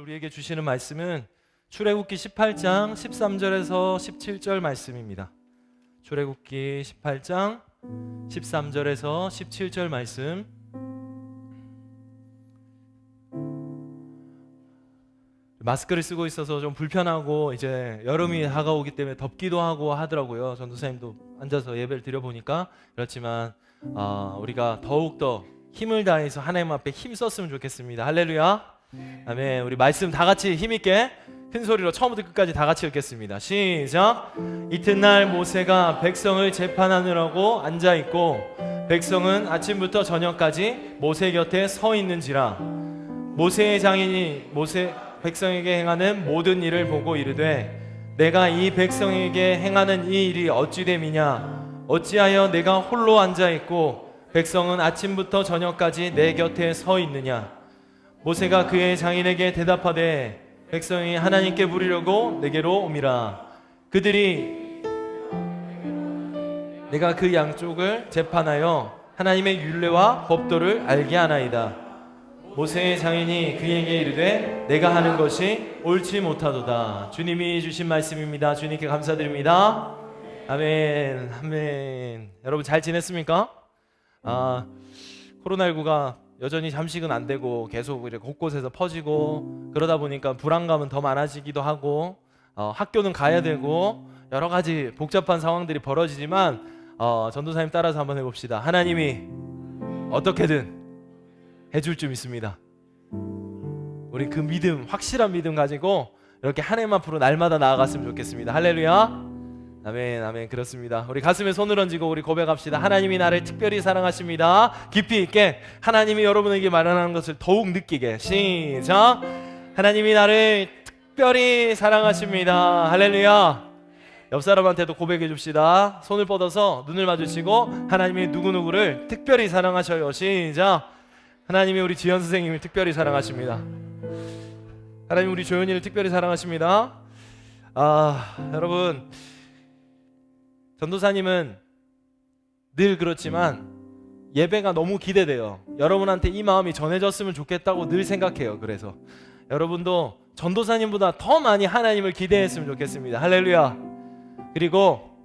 우리에게 주시는 말씀은 출애굽기 18장 13절에서 17절 말씀입니다. 출애굽기 18장 13절에서 17절 말씀. 마스크를 쓰고 있어서 좀 불편하고 이제 여름이 다가오기 때문에 덥기도 하고 하더라고요. 전도사님도 앉아서 예배를 드려보니까 그렇지만 우리가 더욱더 힘을 다해서 하나님 앞에 힘썼으면 좋겠습니다. 할렐루야. 아멘. 우리 말씀 다 같이 힘있게 큰 소리로 처음부터 끝까지 다 같이 읽겠습니다. 시작. 이튿날 모세가 백성을 재판하느라고 앉아있고 백성은 아침부터 저녁까지 모세 곁에 서 있는지라. 모세의 장인이 백성에게 행하는 모든 일을 보고 이르되 내가 이 백성에게 행하는 이 일이 어찌 됨이냐. 어찌하여 내가 홀로 앉아있고 백성은 아침부터 저녁까지 내 곁에 서 있느냐. 모세가 그의 장인에게 대답하되 백성이 하나님께 부르려고 내게로 옴이라. 그들이 내가 그 양쪽을 재판하여 하나님의 율례와 법도를 알게 하나이다. 모세의 장인이 그에게 이르되 내가 하는 것이 옳지 못하도다. 주님이 주신 말씀입니다. 주님께 감사드립니다. 아멘. 아멘. 여러분 잘 지냈습니까? 코로나19가 여전히 잠식은 안 되고 계속 이렇게 곳곳에서 퍼지고 그러다 보니까 불안감은 더 많아지기도 하고 학교는 가야 되고 여러 가지 복잡한 상황들이 벌어지지만 전도사님 따라서 한번 해봅시다. 하나님이 어떻게든 해줄 줄 믿습니다. 우리 그 믿음, 확실한 믿음 가지고 이렇게 하나님 앞으로 날마다 나아갔으면 좋겠습니다. 할렐루야. 아멘. 아멘. 그렇습니다. 우리 가슴에 손을 얹고 우리 고백합시다. 하나님이 나를 특별히 사랑하십니다. 깊이 있게 하나님이 여러분에게 마련하는 것을 더욱 느끼게. 시작. 하나님이 나를 특별히 사랑하십니다. 할렐루야. 옆 사람한테도 고백해 줍시다. 손을 뻗어서 눈을 마주치고 하나님이 누구누구를 특별히 사랑하셔요. 시작. 하나님이 우리 지연 선생님을 특별히 사랑하십니다. 하나님 우리 조연이를 특별히 사랑하십니다. 여러분 전도사님은 늘 그렇지만 예배가 너무 기대돼요. 여러분한테 이 마음이 전해졌으면 좋겠다고 늘 생각해요. 그래서 여러분도 전도사님보다 더 많이 하나님을 기대했으면 좋겠습니다. 할렐루야. 그리고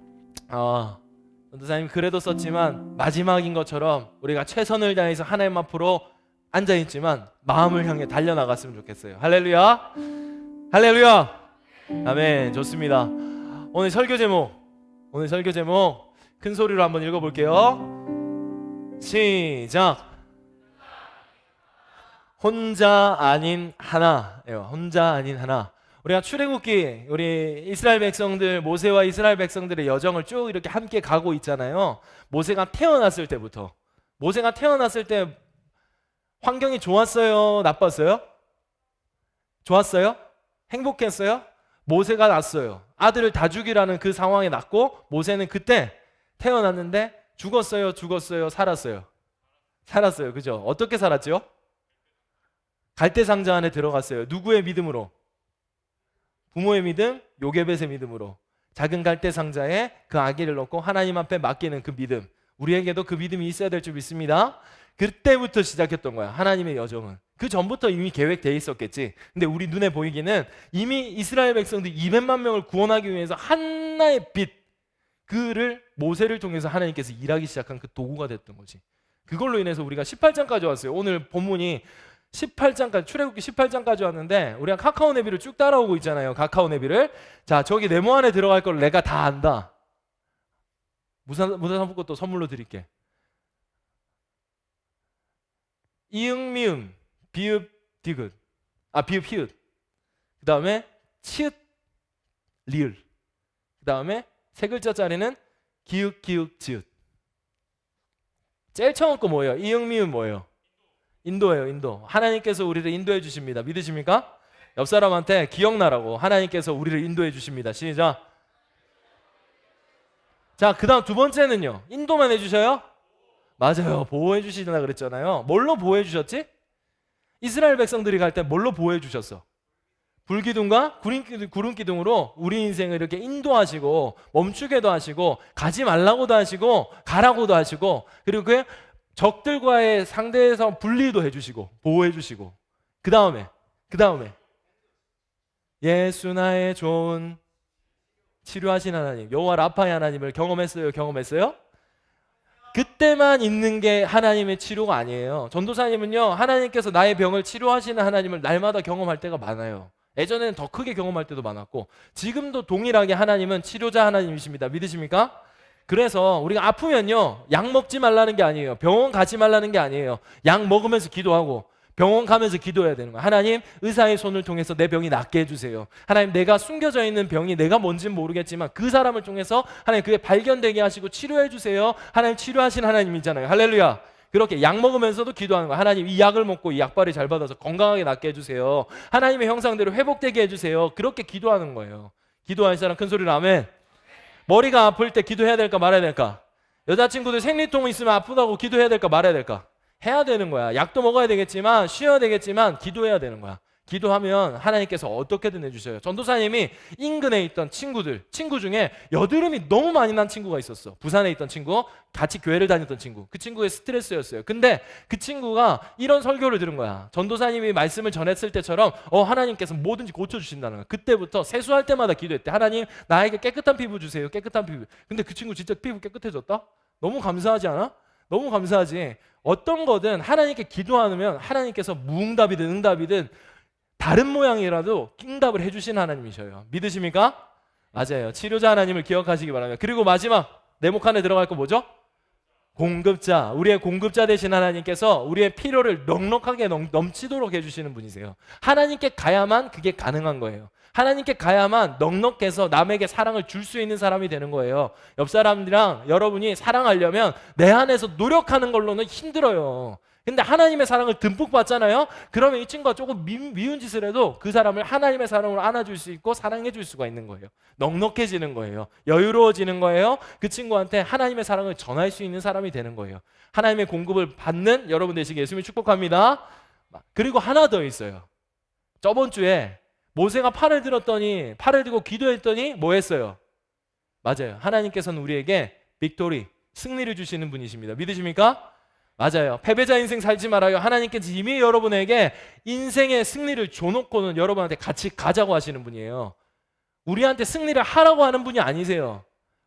전도사님 글에도 썼지만 마지막인 것처럼 우리가 최선을 다해서 하나님 앞으로 앉아있지만 마음을 향해 달려나갔으면 좋겠어요. 할렐루야. 할렐루야. 아멘. 좋습니다. 오늘 설교 제목 큰 소리로 한번 읽어볼게요. 시작. 혼자 아닌 하나. 혼자 아닌 하나. 우리가 출애굽기 우리 이스라엘 백성들 모세와 이스라엘 백성들의 여정을 쭉 이렇게 함께 가고 있잖아요. 모세가 태어났을 때 환경이 좋았어요? 나빴어요? 좋았어요? 행복했어요? 모세가 낳았어요. 아들을 다 죽이라는 그 상황에 낳고 모세는 그때 태어났는데 죽었어요? 살았어요? 살았어요. 그죠? 어떻게 살았죠? 갈대상자 안에 들어갔어요. 누구의 믿음으로? 부모의 믿음, 요게벳의 믿음으로 작은 갈대상자에 그 아기를 넣고 하나님 앞에 맡기는 그 믿음. 우리에게도 그 믿음이 있어야 될 줄 믿습니다. 그때부터 시작했던 거야. 하나님의 여정은. 그 전부터 이미 계획되어 있었겠지. 근데 우리 눈에 보이기는 이미 이스라엘 백성들 200만 명을 구원하기 위해서 하나의 빛, 그를 모세를 통해서 하나님께서 일하기 시작한 그 도구가 됐던 거지. 그걸로 인해서 우리가 18장까지 왔어요. 오늘 본문이 18장까지, 출애굽기 18장까지 왔는데 우리가 카카오 내비를 쭉 따라오고 있잖아요. 카카오 내비를. 자, 저기 네모 안에 들어갈 걸 내가 다 안다. 무사상품권 또 선물로 드릴게. 이응 미응 비읍 디귿 비읍 히읗, 그 다음에 치읓 리을, 그 다음에 세 글자짜리는 기읍 기읍 지읒. 제일 처음 거 뭐예요? 이응 미응 뭐예요? 인도예요. 인도. 하나님께서 우리를 인도해 주십니다. 믿으십니까? 옆 사람한테 기억나라고. 하나님께서 우리를 인도해 주십니다. 시작. 자, 그 다음 두 번째는요. 인도만 해주셔요? 맞아요. 보호해 주시나 그랬잖아요. 뭘로 보호해 주셨지? 이스라엘 백성들이 갈 때 뭘로 보호해 주셨어? 불기둥과 구름기둥으로 우리 인생을 이렇게 인도하시고 멈추게도 하시고 가지 말라고도 하시고 가라고도 하시고, 그리고 그 적들과의 상대에서 분리도 해주시고 보호해 주시고, 그 다음에 예수 나의 좋은 치료하신 하나님, 여호와 라파의 하나님을 경험했어요? 경험했어요? 그때만 있는 게 하나님의 치료가 아니에요. 전도사님은요, 하나님께서 나의 병을 치료하시는 하나님을 날마다 경험할 때가 많아요. 예전에는 더 크게 경험할 때도 많았고, 지금도 동일하게 하나님은 치료자 하나님이십니다. 믿으십니까? 그래서 우리가 아프면요, 약 먹지 말라는 게 아니에요. 병원 가지 말라는 게 아니에요. 약 먹으면서 기도하고 병원 가면서 기도해야 되는 거예요. 하나님, 의사의 손을 통해서 내 병이 낫게 해주세요. 하나님, 내가 숨겨져 있는 병이 내가 뭔지는 모르겠지만 그 사람을 통해서 하나님 그게 발견되게 하시고 치료해 주세요. 하나님, 치료하신 하나님이잖아요. 할렐루야. 그렇게 약 먹으면서도 기도하는 거예요. 하나님, 이 약을 먹고 이 약발이 잘 받아서 건강하게 낫게 해주세요. 하나님의 형상대로 회복되게 해주세요. 그렇게 기도하는 거예요. 기도하는 사람 큰 소리로 아멘. 머리가 아플 때 기도해야 될까 말아야 될까? 여자친구들 생리통 있으면 아프다고 기도해야 될까 말아야 될까? 해야 되는 거야. 약도 먹어야 되겠지만 쉬어야 되겠지만 기도해야 되는 거야. 기도하면 하나님께서 어떻게든 해주셔요. 전도사님이 인근에 있던 친구 중에 여드름이 너무 많이 난 친구가 있었어. 부산에 있던 친구, 같이 교회를 다녔던 친구. 그 친구의 스트레스였어요. 근데 그 친구가 이런 설교를 들은 거야. 전도사님이 말씀을 전했을 때처럼 하나님께서 뭐든지 고쳐주신다는 거야. 그때부터 세수할 때마다 기도했대. 하나님, 나에게 깨끗한 피부 주세요. 깨끗한 피부. 근데 그 친구 진짜 피부 깨끗해졌다? 너무 감사하지 않아? 너무 감사하지. 어떤 거든 하나님께 기도하면 하나님께서 무응답이든 응답이든 다른 모양이라도 응답을 해주시는 하나님이셔요. 믿으십니까? 맞아요. 치료자 하나님을 기억하시기 바랍니다. 그리고 마지막 내목 안에 들어갈 거 뭐죠? 공급자. 우리의 공급자 되신 하나님께서 우리의 필요를 넉넉하게 넘치도록 해주시는 분이세요. 하나님께 가야만 그게 가능한 거예요. 하나님께 가야만 넉넉해서 남에게 사랑을 줄 수 있는 사람이 되는 거예요. 옆 사람들이랑 여러분이 사랑하려면 내 안에서 노력하는 걸로는 힘들어요. 근데 하나님의 사랑을 듬뿍 받잖아요. 그러면 이 친구가 조금 미운 짓을 해도 그 사람을 하나님의 사랑으로 안아줄 수 있고 사랑해 줄 수가 있는 거예요. 넉넉해지는 거예요. 여유로워지는 거예요. 그 친구한테 하나님의 사랑을 전할 수 있는 사람이 되는 거예요. 하나님의 공급을 받는 여러분 되시길 예수님을 축복합니다. 그리고 하나 더 있어요. 저번 주에 모세가 팔을 들고 기도했더니 뭐 했어요? 맞아요. 하나님께서는 우리에게 빅토리, 승리를 주시는 분이십니다. 믿으십니까? 맞아요. 패배자 인생 살지 말아요. 하나님께서 이미 여러분에게 인생의 승리를 줘놓고는 여러분한테 같이 가자고 하시는 분이에요. 우리한테 승리를 하라고 하는 분이 아니세요.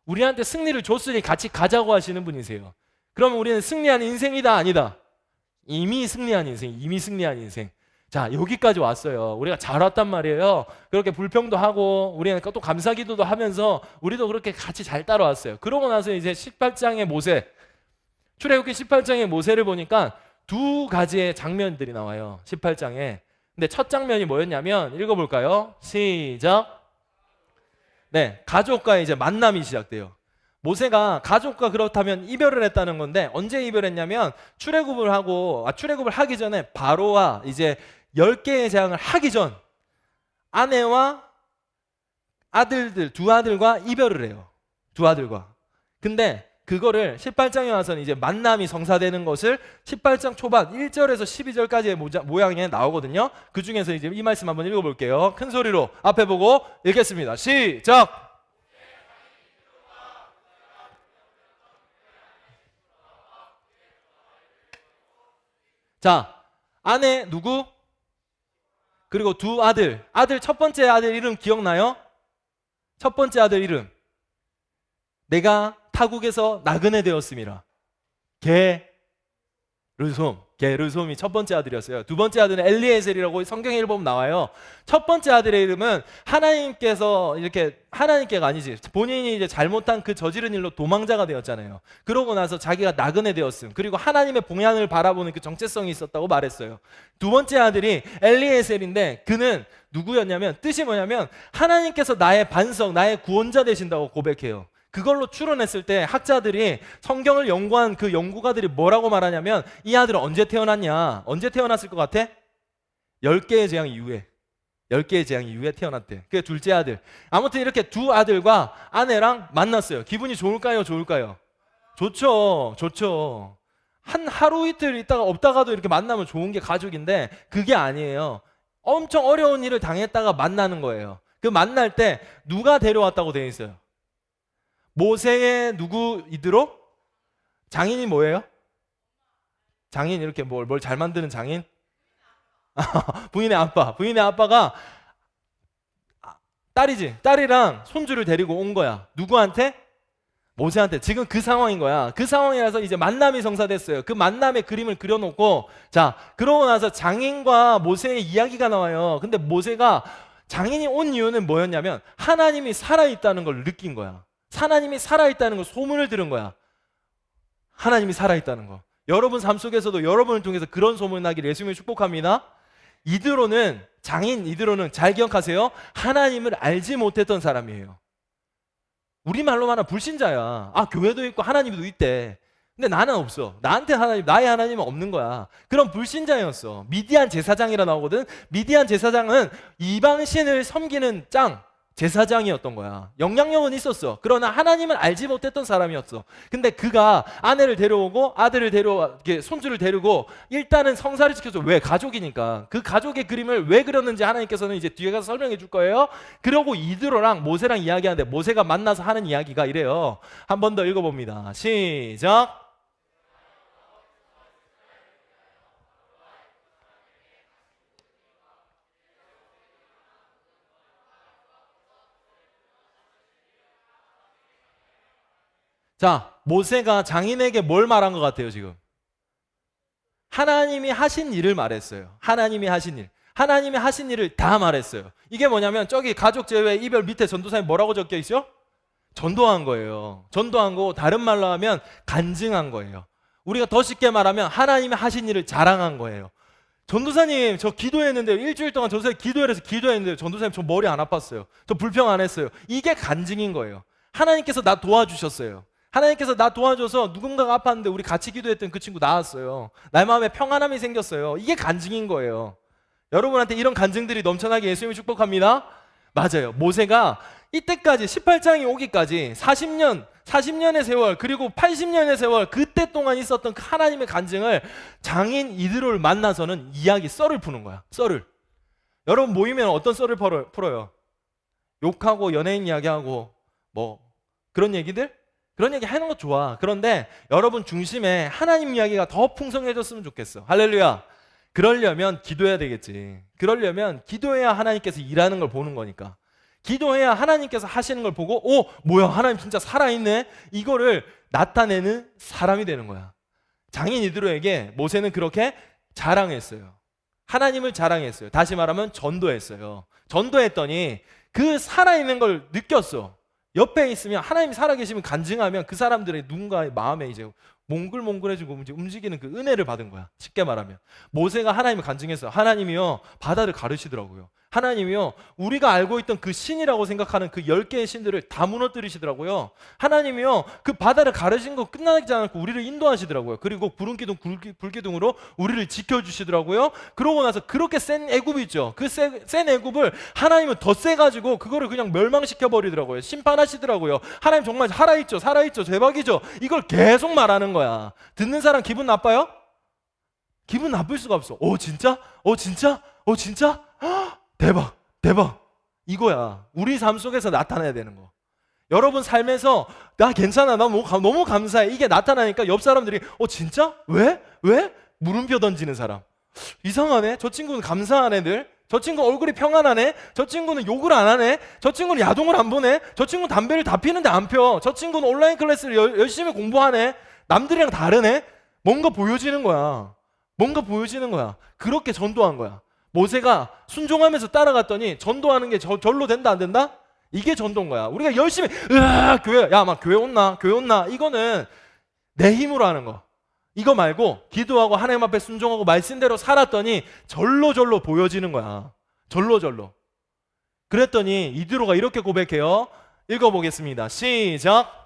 우리한테 승리를 줬으니 같이 가자고 하시는 분이세요. 그러면 우리는 승리한 인생이다 아니다? 이미 승리한 인생. 자, 여기까지 왔어요. 우리가 잘 왔단 말이에요. 그렇게 불평도 하고 우리는 또 감사기도도 하면서 우리도 그렇게 같이 잘 따라왔어요. 그러고 나서 이제 18장의 모세, 출애굽기 18장의 모세를 보니까 두 가지의 장면들이 나와요. 18장에. 근데 첫 장면이 뭐였냐면 읽어볼까요? 시작. 네, 가족과 이제 만남이 시작돼요. 모세가 가족과 그렇다면 이별을 했다는 건데 언제 이별했냐면 출애굽을 하기 전에 바로와 이제 10개의 재앙을 하기 전 아내와 아들들, 두 아들과 이별을 해요. 두 아들과. 근데 그거를 18장에 와서는 이제 만남이 성사되는 것을 18장 초반 1절에서 12절까지의 모양이 나오거든요. 그 중에서 이제 이 말씀 한번 읽어볼게요. 큰 소리로 앞에 보고 읽겠습니다. 시작! 자, 아내 누구? 그리고 두 아들. 첫 번째 아들 이름 기억나요? 첫 번째 아들 이름. 내가 타국에서 나그네 되었습니다. 게르솜이 첫 번째 아들이었어요. 두 번째 아들은 엘리에셀이라고 성경에 읽어보면 나와요. 첫 번째 아들의 이름은 하나님께가 아니지, 본인이 이제 잘못한 그 저지른 일로 도망자가 되었잖아요. 그러고 나서 자기가 나그네 되었음. 그리고 하나님의 봉양을 바라보는 그 정체성이 있었다고 말했어요. 두 번째 아들이 엘리에셀인데 그는 누구였냐면, 뜻이 뭐냐면 하나님께서 나의 반석, 나의 구원자 되신다고 고백해요. 그걸로 추론했을 때 학자들이, 성경을 연구한 그 연구가들이 뭐라고 말하냐면 이 아들은 언제 태어났냐? 언제 태어났을 것 같아? 10개의 재앙 이후에. 10개의 재앙 이후에 태어났대. 그게 둘째 아들. 아무튼 이렇게 두 아들과 아내랑 만났어요. 기분이 좋을까요? 좋죠. 한 하루 이틀 있다가 없다가도 이렇게 만나면 좋은 게 가족인데 그게 아니에요. 엄청 어려운 일을 당했다가 만나는 거예요. 그 만날 때 누가 데려왔다고 되어 있어요? 모세의 누구 이드로? 장인이 뭐예요? 장인, 이렇게 뭘 잘 만드는 장인? 부인의 아빠가 딸이지. 딸이랑 손주를 데리고 온 거야. 누구한테? 모세한테. 지금 그 상황인 거야. 그 상황이라서 이제 만남이 성사됐어요. 그 만남의 그림을 그려놓고, 자, 그러고 나서 장인과 모세의 이야기가 나와요. 근데 모세가 장인이 온 이유는 뭐였냐면 하나님이 살아있다는 걸 느낀 거야. 하나님이 살아있다는 걸 소문을 들은 거야. 하나님이 살아있다는 거. 여러분 삶 속에서도 여러분을 통해서 그런 소문이 나기를 예수님을 축복합니다. 장인 이드로는 잘 기억하세요. 하나님을 알지 못했던 사람이에요. 우리말로 말하면 불신자야. 교회도 있고 하나님도 있대. 근데 나는 없어. 나한테 나의 하나님은 없는 거야. 그런 불신자였어. 미디안 제사장이라 나오거든. 미디안 제사장은 이방신을 섬기는 제사장이었던 거야. 영향력은 있었어. 그러나 하나님을 알지 못했던 사람이었어. 근데 그가 아내를 데려오고 아들을 손주를 데리고 일단은 성사를 지켜줘. 왜? 가족이니까. 그 가족의 그림을 왜 그렸는지 하나님께서는 이제 뒤에 가서 설명해 줄 거예요. 그러고 이드로랑 모세랑 이야기하는데 모세가 만나서 하는 이야기가 이래요. 한 번 더 읽어봅니다. 시작. 자, 모세가 장인에게 뭘 말한 것 같아요, 지금? 하나님이 하신 일을 말했어요. 하나님이 하신 일. 하나님이 하신 일을 다 말했어요. 이게 뭐냐면 저기 가족 제외 이별 밑에 전도사에 뭐라고 적혀 있죠? 전도한 거예요. 전도한 거 다른 말로 하면 간증한 거예요. 우리가 더 쉽게 말하면 하나님이 하신 일을 자랑한 거예요. 전도사님 저 기도했는데 일주일 동안 전도사님 기도했는데 전도사님 저 머리 안 아팠어요. 저 불평 안 했어요. 이게 간증인 거예요. 하나님께서 나 도와주셨어요. 하나님께서 나 도와줘서 누군가가 아팠는데 우리 같이 기도했던 그 친구 나았어요. 나의 마음에 평안함이 생겼어요. 이게 간증인 거예요. 여러분한테 이런 간증들이 넘쳐나게 예수님이 축복합니다. 맞아요. 모세가 이때까지 18장이 오기까지 40년의 세월 그리고 80년의 세월 그때 동안 있었던 그 하나님의 간증을 장인 이드로를 만나서는 썰을 푸는 거야. 썰을. 여러분 모이면 어떤 썰을 풀어요? 욕하고 연예인 이야기하고 뭐 그런 얘기들? 그런 얘기 하는 거 좋아. 그런데 여러분 중심에 하나님 이야기가 더 풍성해졌으면 좋겠어. 할렐루야. 그러려면 기도해야 되겠지. 그러려면 기도해야 하나님께서 일하는 걸 보는 거니까. 기도해야 하나님께서 하시는 걸 보고 뭐야 하나님 진짜 살아있네. 이거를 나타내는 사람이 되는 거야. 장인 이드로에게 모세는 그렇게 자랑했어요. 하나님을 자랑했어요. 다시 말하면 전도했어요. 전도했더니 그 살아있는 걸 느꼈어. 옆에 있으면 하나님이 살아계시면 간증하면 그 사람들의 누군가의 마음에 이제 몽글몽글해지고 움직이는 그 은혜를 받은 거야. 쉽게 말하면 모세가 하나님을 간증했어요. 하나님이요 바다를 가르시더라고요. 하나님이요 우리가 알고 있던 그 신이라고 생각하는 그 10개의 신들을 다 무너뜨리시더라고요. 하나님이요 그 바다를 가르신 거 끝나지 않고 우리를 인도하시더라고요. 그리고 구름기둥 불기둥으로 우리를 지켜주시더라고요. 그러고 나서 그렇게 센 애굽이 있죠. 그 센 애굽을 하나님은 더 세가지고 그거를 그냥 멸망시켜버리더라고요. 심판하시더라고요. 하나님 정말 살아있죠. 대박이죠. 이걸 계속 말하는 거야. 듣는 사람 기분 나빠요? 기분 나쁠 수가 없어. 진짜? 진짜? 대박 이거야. 우리 삶 속에서 나타나야 되는 거. 여러분 삶에서 나 괜찮아 나 너무 감사해 이게 나타나니까 옆 사람들이 진짜? 왜? 물음표 던지는 사람. 이상하네. 저 친구는 감사하네 늘. 저 친구 얼굴이 평안하네. 저 친구는 욕을 안 하네. 저 친구는 야동을 안 보네. 저 친구는 담배를 다 피는데 안 펴. 저 친구는 온라인 클래스를 열심히 공부하네. 남들이랑 다르네. 뭔가 보여지는 거야. 그렇게 전도한 거야. 모세가 순종하면서 따라갔더니 전도하는 게 절로 된다 안 된다? 이게 전도인 거야. 우리가 열심히 교회 막 교회 온나 이거는 내 힘으로 하는 거. 이거 말고 기도하고 하나님 앞에 순종하고 말씀대로 살았더니 절로 보여지는 거야. 절로. 그랬더니 이드로가 이렇게 고백해요. 읽어보겠습니다. 시작.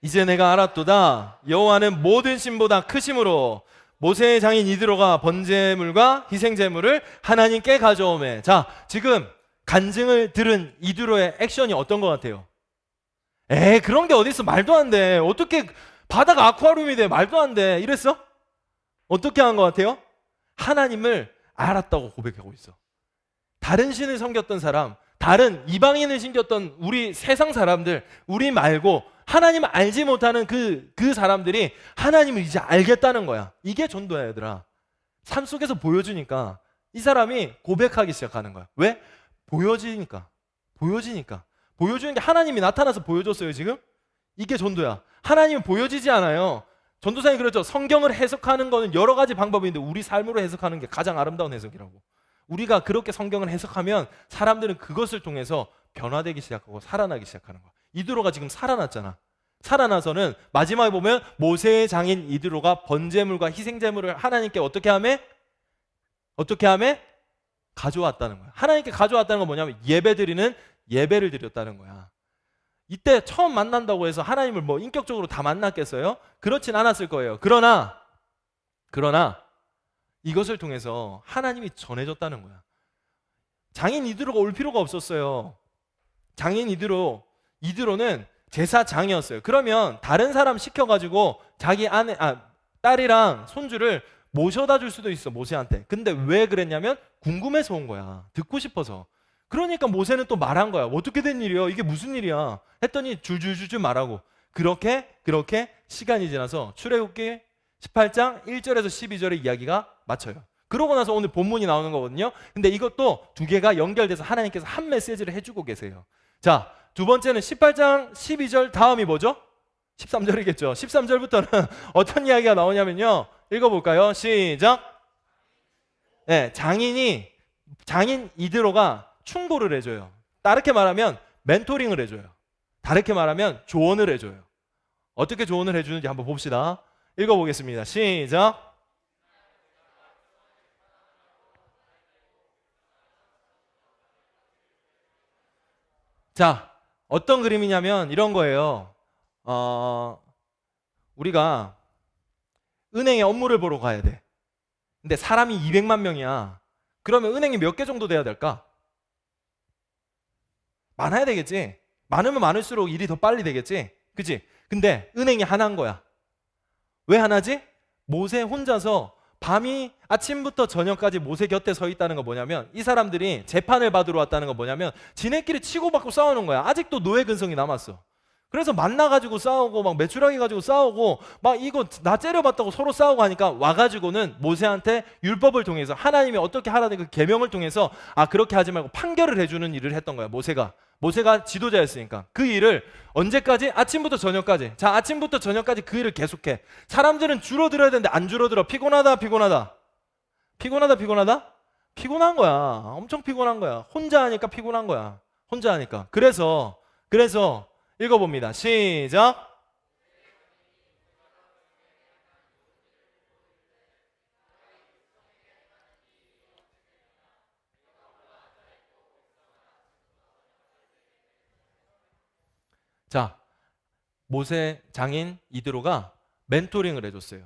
이제 내가 알았도다. 여호와는 모든 신보다 크심으로 모세의 장인 이드로가 번제물과 희생제물을 하나님께 가져오매. 자, 지금 간증을 들은 이드로의 액션이 어떤 것 같아요? 그런 게 어딨어. 말도 안 돼. 어떻게 바다가 아쿠아리움이 돼. 말도 안 돼. 이랬어? 어떻게 한 것 같아요? 하나님을 알았다고 고백하고 있어. 다른 신을 섬겼던 사람, 다른 이방인을 섬겼던 우리 세상 사람들, 우리 말고 하나님을 알지 못하는 그 사람들이 하나님을 이제 알겠다는 거야. 이게 전도야, 얘들아. 삶 속에서 보여주니까 이 사람이 고백하기 시작하는 거야. 왜? 보여지니까. 보여주는 게 하나님이 나타나서 보여줬어요, 지금? 이게 전도야. 하나님은 보여지지 않아요. 전도사님 그랬죠. 성경을 해석하는 거는 여러 가지 방법이 있는데 우리 삶으로 해석하는 게 가장 아름다운 해석이라고. 우리가 그렇게 성경을 해석하면 사람들은 그것을 통해서 변화되기 시작하고 살아나기 시작하는 거야. 이드로가 지금 살아났잖아. 살아나서는 마지막에 보면 모세의 장인 이드로가 번제물과 희생제물을 하나님께 어떻게 하매? 가져왔다는 거야. 하나님께 가져왔다는 건 뭐냐면 예배드리는 예배를 드렸다는 거야. 이때 처음 만난다고 해서 하나님을 뭐 인격적으로 다 만났겠어요? 그렇진 않았을 거예요. 그러나 이것을 통해서 하나님이 전해줬다는 거야. 장인 이드로가 올 필요가 없었어요. 장인 이드로는 제사장이었어요. 그러면 다른 사람 시켜가지고 자기 딸이랑 손주를 모셔다 줄 수도 있어, 모세한테. 근데 왜 그랬냐면 궁금해서 온 거야. 듣고 싶어서. 그러니까 모세는 또 말한 거야. 어떻게 된 일이야? 이게 무슨 일이야? 했더니 줄줄줄줄 말하고 그렇게 시간이 지나서 출애굽기 18장 1절에서 12절의 이야기가 맞춰요. 그러고 나서 오늘 본문이 나오는 거거든요. 근데 이것도 두 개가 연결돼서 하나님께서 한 메시지를 해주고 계세요. 자, 두 번째는 18장 12절 다음이 뭐죠? 13절이겠죠. 13절부터는 어떤 이야기가 나오냐면요. 읽어볼까요? 시작. 네, 장인 이드로가 충고를 해줘요. 다르게 말하면 멘토링을 해줘요. 다르게 말하면 조언을 해줘요. 어떻게 조언을 해주는지 한번 봅시다. 읽어보겠습니다. 시작. 자, 어떤 그림이냐면 이런 거예요. 우리가 은행에 업무를 보러 가야 돼. 근데 사람이 200만 명이야. 그러면 은행이 몇 개 정도 돼야 될까? 많아야 되겠지. 많으면 많을수록 일이 더 빨리 되겠지. 그치? 근데 은행이 하나인 거야. 왜 하나지? 모세 혼자서 밤이 아침부터 저녁까지 모세 곁에 서 있다는 거 뭐냐면 이 사람들이 재판을 받으러 왔다는 거 뭐냐면 지네끼리 치고받고 싸우는 거야. 아직도 노예 근성이 남았어. 그래서 만나가지고 싸우고 막 매출하게 가지고 싸우고 막 이거 나 째려봤다고 서로 싸우고 하니까 와가지고는 모세한테 율법을 통해서 하나님이 어떻게 하라는 그 계명을 통해서 그렇게 하지 말고 판결을 해주는 일을 했던 거야. 모세가 지도자였으니까 그 일을 언제까지? 아침부터 저녁까지. 자, 아침부터 저녁까지 그 일을 계속해. 사람들은 줄어들어야 되는데 안 줄어들어. 피곤한 거야. 엄청 피곤한 거야. 혼자 하니까 피곤한 거야. 그래서 읽어봅니다. 시작. 자, 모세 장인 이드로가 멘토링을 해줬어요.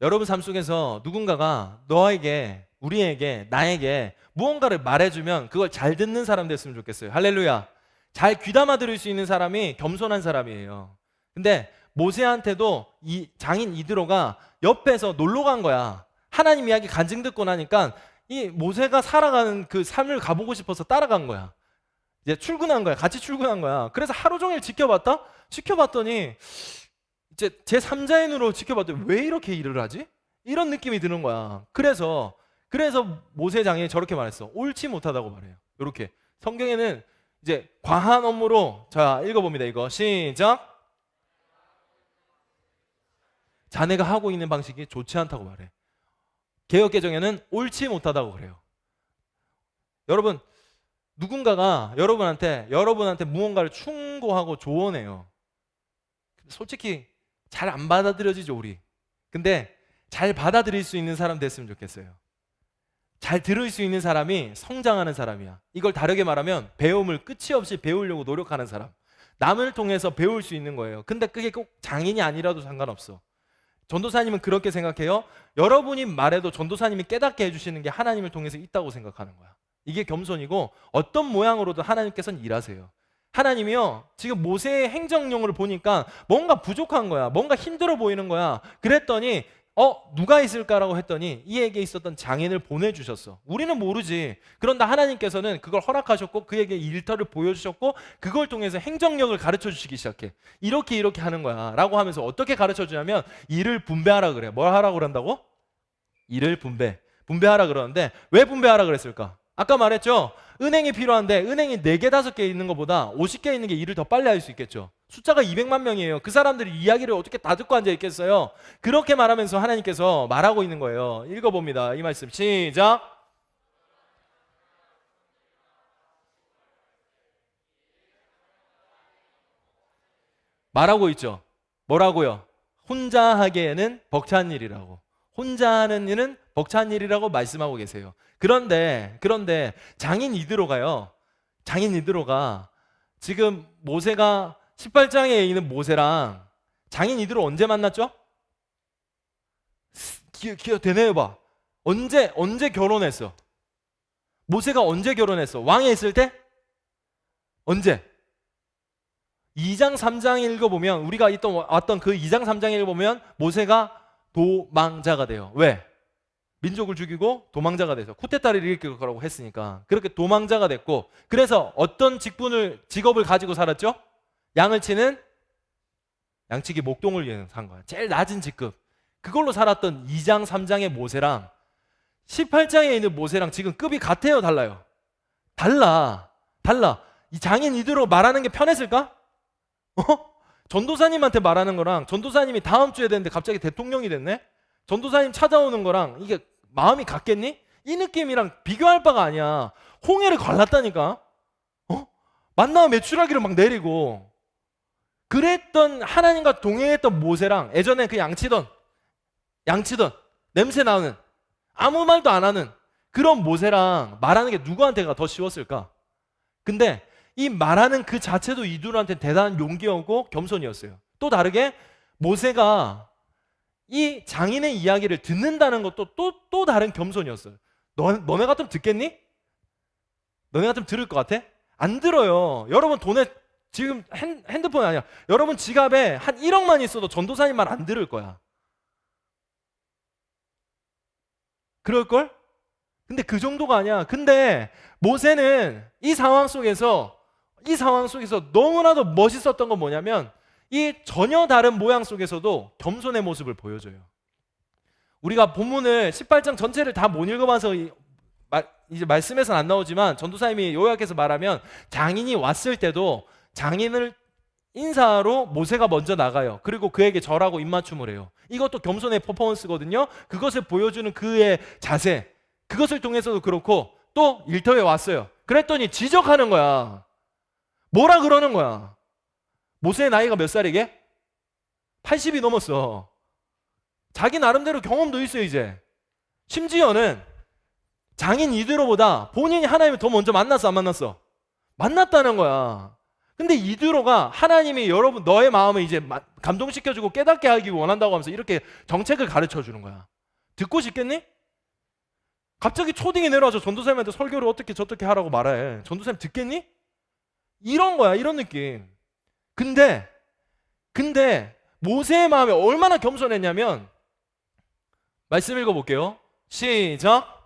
여러분 삶 속에서 누군가가 너에게, 우리에게, 나에게 무언가를 말해주면 그걸 잘 듣는 사람 됐으면 좋겠어요. 할렐루야. 잘 귀담아 들을 수 있는 사람이 겸손한 사람이에요. 근데 모세한테도 이 장인 이드로가 옆에서 놀러 간 거야. 하나님 이야기 간증 듣고 나니까 이 모세가 살아가는 그 삶을 가보고 싶어서 따라간 거야. 이제 출근한 거야. 같이 출근한 거야. 그래서 하루 종일 지켜봤더니 이제 제 3자의 눈으로 지켜봤더니 왜 이렇게 일을 하지? 이런 느낌이 드는 거야. 그래서 모세 장인이 저렇게 말했어. 옳지 못하다고 말해요. 이렇게 성경에는 이제 과한 업무로, 자 읽어봅니다. 이거 시작. 자네가 하고 있는 방식이 좋지 않다고 말해. 개역개정에는 옳지 못하다고 그래요. 여러분, 누군가가 여러분한테 무언가를 충고하고 조언해요. 솔직히 잘 안 받아들여지죠, 우리. 근데 잘 받아들일 수 있는 사람 됐으면 좋겠어요. 잘 들을 수 있는 사람이 성장하는 사람이야. 이걸 다르게 말하면 배움을 끝이 없이 배우려고 노력하는 사람. 남을 통해서 배울 수 있는 거예요. 근데 그게 꼭 장인이 아니라도 상관없어. 전도사님은 그렇게 생각해요. 여러분이 말해도 전도사님이 깨닫게 해주시는 게 하나님을 통해서 있다고 생각하는 거야. 이게 겸손이고 어떤 모양으로도 하나님께서는 일하세요. 하나님이요, 지금 모세의 행정령을 보니까 뭔가 부족한 거야. 뭔가 힘들어 보이는 거야. 그랬더니 누가 있을까라고 했더니 이에게 있었던 장인을 보내주셨어. 우리는 모르지. 그런데 하나님께서는 그걸 허락하셨고 그에게 일터를 보여주셨고 그걸 통해서 행정력을 가르쳐 주시기 시작해. 이렇게 하는 거야 라고 하면서 어떻게 가르쳐 주냐면 일을 분배하라 그래. 뭘 하라고 그런다고? 일을 분배하라 그러는데 왜 분배하라 그랬을까? 아까 말했죠. 은행이 필요한데 은행이 4개 5개 있는 것보다 50개 있는 게 일을 더 빨리 할 수 있겠죠. 숫자가 200만 명이에요. 그 사람들이 이야기를 어떻게 다 듣고 앉아 있겠어요? 그렇게 말하면서 하나님께서 말하고 있는 거예요. 읽어봅니다. 이 말씀 시작. 말하고 있죠. 뭐라고요? 혼자 하기에는 벅찬 일이라고. 혼자 하는 일은 벅찬 일이라고 말씀하고 계세요. 그런데 장인 이드로가요. 장인 이드로가 지금 모세가 18장에 있는 모세랑 장인 이드로 언제 만났죠? 기억 되네요 봐. 언제 결혼했어? 모세가 언제 결혼했어? 왕에 있을 때? 언제? 2장 3장 읽어보면 우리가 왔던 그 2장 3장 읽어보면 모세가 도망자가 돼요. 왜? 민족을 죽이고 도망자가 돼서 쿠데타를 일으킬 거라고 했으니까 그렇게 도망자가 됐고 그래서 어떤 직업을 가지고 살았죠? 양을 치는 양치기 목동을 위해서 산 거야. 제일 낮은 직급. 그걸로 살았던 2장 3장의 모세랑 18장에 있는 모세랑 지금 급이 같아요, 달라요? 달라. 이 장인 이대로 말하는 게 편했을까? 전도사님한테 말하는 거랑 전도사님이 다음 주에 됐는데 갑자기 대통령이 됐네? 전도사님 찾아오는 거랑 이게 마음이 같겠니? 이 느낌이랑 비교할 바가 아니야. 홍해를 갈랐다니까. 만나면 메추라기를 막 내리고 그랬던 하나님과 동행했던 모세랑 예전에 그 양치던 냄새 나는 아무 말도 안 하는 그런 모세랑 말하는 게 누구한테가 더 쉬웠을까? 근데 이 말하는 그 자체도 이들한테 대단한 용기였고 겸손이었어요. 또 다르게 모세가 이 장인의 이야기를 듣는다는 것도 또 다른 겸손이었어요. 너네 같으면 듣겠니? 너네 같으면 들을 것 같아? 안 들어요. 여러분 돈에 지금 핸드폰 아니야. 여러분 지갑에 한 1억만 있어도 전도사님 말 안 들을 거야. 그럴걸? 근데 그 정도가 아니야. 근데 모세는 이 상황 속에서 너무나도 멋있었던 건 뭐냐면 이 전혀 다른 모양 속에서도 겸손의 모습을 보여줘요. 우리가 본문을 18장 전체를 다 못 읽어봐서 이제 말씀에서는 안 나오지만 전도사님이 요약해서 말하면 장인이 왔을 때도 장인을 인사하러 모세가 먼저 나가요. 그리고 그에게 절하고 입맞춤을 해요. 이것도 겸손의 퍼포먼스거든요. 그것을 보여주는 그의 자세, 그것을 통해서도 그렇고 또 일터에 왔어요. 그랬더니 지적하는 거야. 뭐라 그러는 거야? 모세의 나이가 몇 살이게? 80이 넘었어. 자기 나름대로 경험도 있어요 이제. 심지어는 장인 이드로보다 본인이 하나님을 더 먼저 만났어 안 만났어? 만났다는 거야. 근데 이드로가 하나님이 여러분 너의 마음을 이제 감동시켜주고 깨닫게 하기 원한다고 하면서 이렇게 정책을 가르쳐 주는 거야. 듣고 싶겠니? 갑자기 초딩이 내려와서 전도사님한테 설교를 어떻게 저떻게 하라고 말해. 전도사님 듣겠니? 이런 거야, 이런 느낌. 근데 모세의 마음이 얼마나 겸손했냐면 말씀 읽어볼게요. 시작.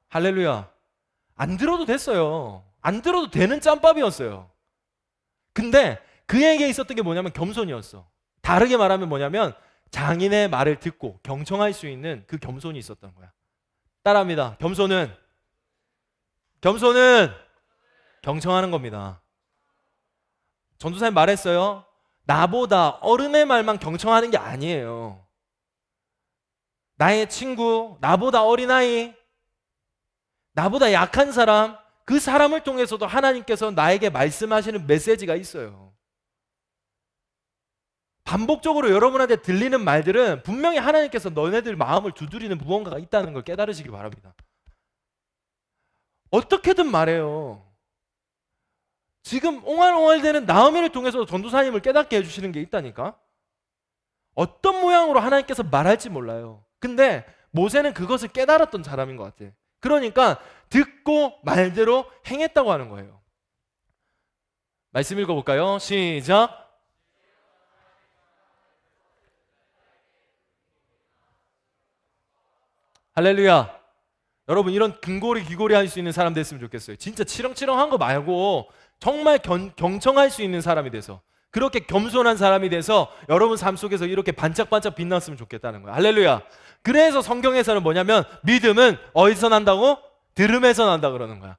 할렐루야. 안 들어도 됐어요. 안 들어도 되는 짬밥이었어요. 근데 그에게 있었던 게 뭐냐면 겸손이었어. 다르게 말하면 뭐냐면 장인의 말을 듣고 경청할 수 있는 그 겸손이 있었던 거야. 따라합니다. 겸손은 경청하는 겁니다. 전도사님 말했어요. 나보다 어른의 말만 경청하는 게 아니에요. 나의 친구, 나보다 어린아이, 나보다 약한 사람, 그 사람을 통해서도 하나님께서 나에게 말씀하시는 메시지가 있어요. 반복적으로 여러분한테 들리는 말들은 분명히 하나님께서 너네들 마음을 두드리는 무언가가 있다는 걸 깨달으시기 바랍니다. 어떻게든 말해요. 지금 옹알옹알대는 나오미를 통해서 전도사님을 깨닫게 해주시는 게 있다니까. 어떤 모양으로 하나님께서 말할지 몰라요. 근데 모세는 그것을 깨달았던 사람인 것 같아. 그러니까 듣고 말대로 행했다고 하는 거예요. 말씀 읽어볼까요? 시작. 할렐루야. 여러분 이런 근고리 귀고리 할 수 있는 사람 됐으면 좋겠어요. 진짜 치렁치렁한 거 말고 정말 경청할 수 있는 사람이 돼서, 그렇게 겸손한 사람이 돼서 여러분 삶 속에서 이렇게 반짝반짝 빛났으면 좋겠다는 거예요. 할렐루야. 그래서 성경에서는 뭐냐면 믿음은 어디서 난다고? 들음에서 난다 그러는 거야.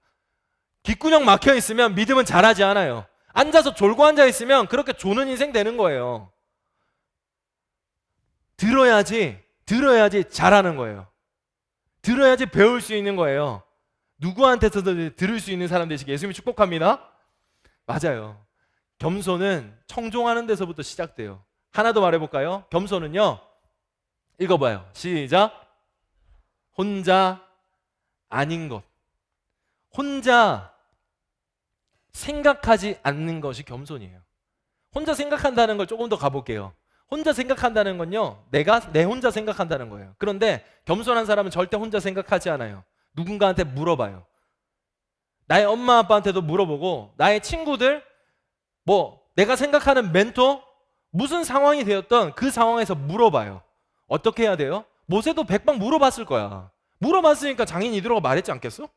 귓구녕 막혀 있으면 믿음은 자라지 않아요. 앉아서 졸고 앉아 있으면 그렇게 조는 인생 되는 거예요. 들어야지 잘하는 거예요. 들어야지 배울 수 있는 거예요. 누구한테서도 들을 수 있는 사람 되시길 예수님이 축복합니다. 맞아요. 겸손은 청종하는 데서부터 시작돼요. 하나 더 말해볼까요? 겸손은요, 읽어봐요. 시작. 혼자 아닌 것. 혼자 생각하지 않는 것이 겸손이에요. 혼자 생각한다는 걸 조금 더 가볼게요. 혼자 생각한다는 건요, 내 혼자 생각한다는 거예요. 그런데 겸손한 사람은 절대 혼자 생각하지 않아요. 누군가한테 물어봐요. 나의 엄마 아빠한테도 물어보고, 나의 친구들, 내가 생각하는 멘토, 무슨 상황이 되었던 그 상황에서 물어봐요. 어떻게 해야 돼요? 모세도 백방 물어봤을 거야. 물어봤으니까 장인 이드로가 말했지 않겠어?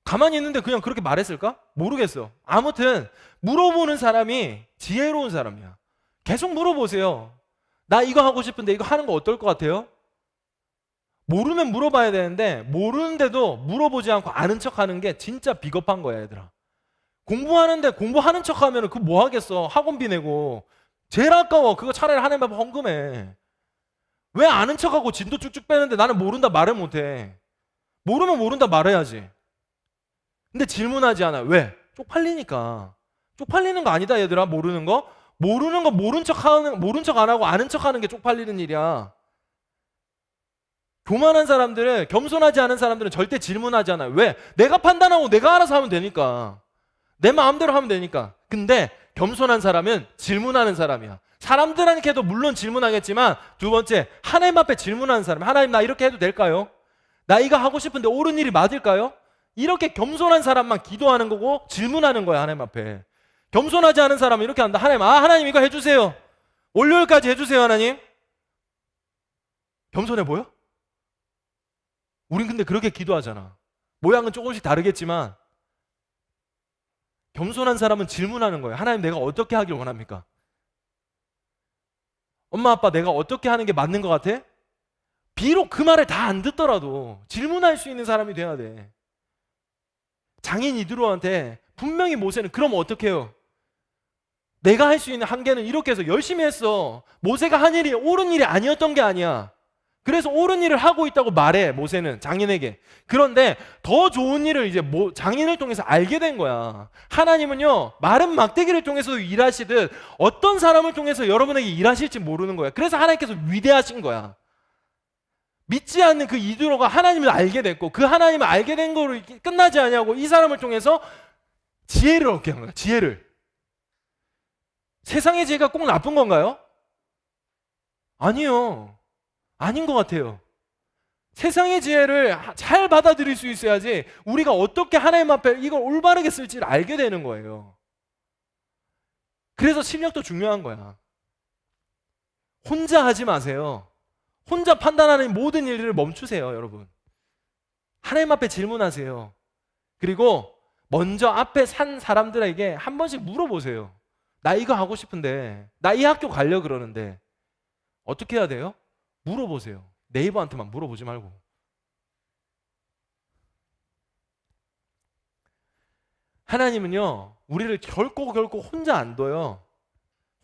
가만히 있는데 그냥 그렇게 말했을까? 모르겠어. 아무튼 물어보는 사람이 지혜로운 사람이야. 계속 물어보세요. 나 이거 하고 싶은데 이거 하는 거 어떨 것 같아요? 모르면 물어봐야 되는데 모르는데도 물어보지 않고 아는 척하는 게 진짜 비겁한 거야, 얘들아. 공부하는데 공부하는 척하면 그거 뭐 하겠어? 학원비 내고. 제일 아까워. 그거 차라리 하나님 앞에 헌금해. 왜 아는 척하고 진도 쭉쭉 빼는데 나는 모른다 말을 못해? 모르면 모른다 말해야지. 근데 질문하지 않아. 왜? 쪽팔리니까. 쪽팔리는 거 아니다, 얘들아. 모르는 거 모른 척 안 하고 아는 척 하는 게 쪽팔리는 일이야. 교만한 사람들은, 겸손하지 않은 사람들은 절대 질문하지 않아요. 왜? 내가 판단하고 내가 알아서 하면 되니까. 내 마음대로 하면 되니까. 근데 겸손한 사람은 질문하는 사람이야. 사람들한테도 물론 질문하겠지만, 두 번째, 하나님 앞에 질문하는 사람. 하나님, 나 이렇게 해도 될까요? 나 이거 하고 싶은데 옳은 일이 맞을까요? 이렇게 겸손한 사람만 기도하는 거고 질문하는 거야, 하나님 앞에. 겸손하지 않은 사람은 이렇게 한다. 하나님 이거 해주세요. 월요일까지 해주세요, 하나님. 겸손해 보여? 우린 근데 그렇게 기도하잖아. 모양은 조금씩 다르겠지만 겸손한 사람은 질문하는 거예요. 하나님, 내가 어떻게 하길 원합니까? 엄마 아빠, 내가 어떻게 하는 게 맞는 것 같아? 비록 그 말을 다 안 듣더라도 질문할 수 있는 사람이 돼야 돼. 장인 이드로한테 분명히 모세는 그럼 어떻게 해요? 내가 할 수 있는 한계는 이렇게 해서 열심히 했어. 모세가 한 일이 옳은 일이 아니었던 게 아니야. 그래서 옳은 일을 하고 있다고 말해, 모세는 장인에게. 그런데 더 좋은 일을 이제 장인을 통해서 알게 된 거야. 하나님은요, 마른 막대기를 통해서도 일하시듯 어떤 사람을 통해서 여러분에게 일하실지 모르는 거야. 그래서 하나님께서 위대하신 거야. 믿지 않는 그 이드로가 하나님을 알게 됐고, 그 하나님을 알게 된 거로 끝나지 않냐고 이 사람을 통해서 지혜를 얻게 한 거야. 지혜를. 세상의 지혜가 꼭 나쁜 건가요? 아니요. 아닌 것 같아요. 세상의 지혜를 잘 받아들일 수 있어야지 우리가 어떻게 하나님 앞에 이걸 올바르게 쓸지를 알게 되는 거예요. 그래서 실력도 중요한 거야. 혼자 하지 마세요. 혼자 판단하는 모든 일을 멈추세요, 여러분. 하나님 앞에 질문하세요. 그리고 먼저 앞에 산 사람들에게 한 번씩 물어보세요. 나 이거 하고 싶은데, 나 이 학교 가려고 그러는데 어떻게 해야 돼요? 물어보세요. 네이버한테만 물어보지 말고. 하나님은요, 우리를 결코 혼자 안 둬요.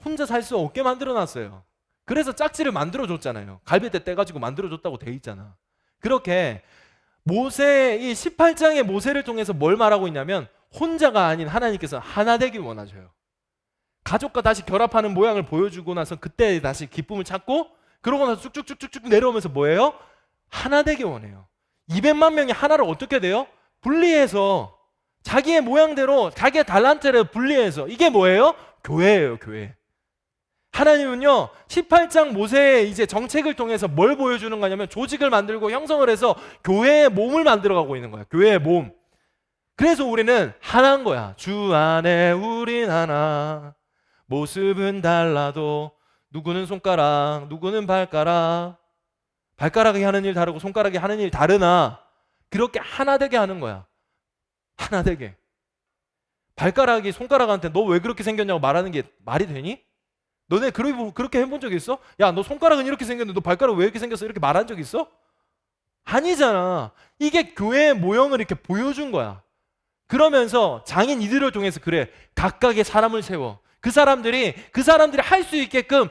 혼자 살 수 없게 만들어놨어요. 그래서 짝지를 만들어줬잖아요. 갈비뼈 떼가지고 만들어줬다고 돼 있잖아. 그렇게 이 18장의 모세를 통해서 뭘 말하고 있냐면, 혼자가 아닌 하나님께서 하나 되길 원하셔요. 가족과 다시 결합하는 모양을 보여주고 나서 그때 다시 기쁨을 찾고, 그러고 나서 쭉쭉쭉쭉 내려오면서 뭐예요? 하나 되길 원해요. 200만 명이 하나를 어떻게 돼요? 분리해서 자기의 모양대로 자기의 달란트를 분리해서. 이게 뭐예요? 교회예요, 교회. 하나님은요, 18장 모세의 이제 정책을 통해서 뭘 보여주는 거냐면, 조직을 만들고 형성을 해서 교회의 몸을 만들어가고 있는 거야. 교회의 몸. 그래서 우리는 하나인 거야. 주 안에 우린 하나. 모습은 달라도 누구는 손가락, 누구는 발가락. 발가락이 하는 일 다르고 손가락이 하는 일 다르나 그렇게 하나 되게 하는 거야. 하나 되게. 발가락이 손가락한테 너 왜 그렇게 생겼냐고 말하는 게 말이 되니? 너네 그렇게 해본 적 있어? 야, 너 손가락은 이렇게 생겼는데 너 발가락 왜 이렇게 생겼어? 이렇게 말한 적 있어? 아니잖아. 이게 교회의 모형을 이렇게 보여준 거야. 그러면서 장인 이들을 통해서 그래, 각각의 사람을 세워. 그 사람들이 할 수 있게끔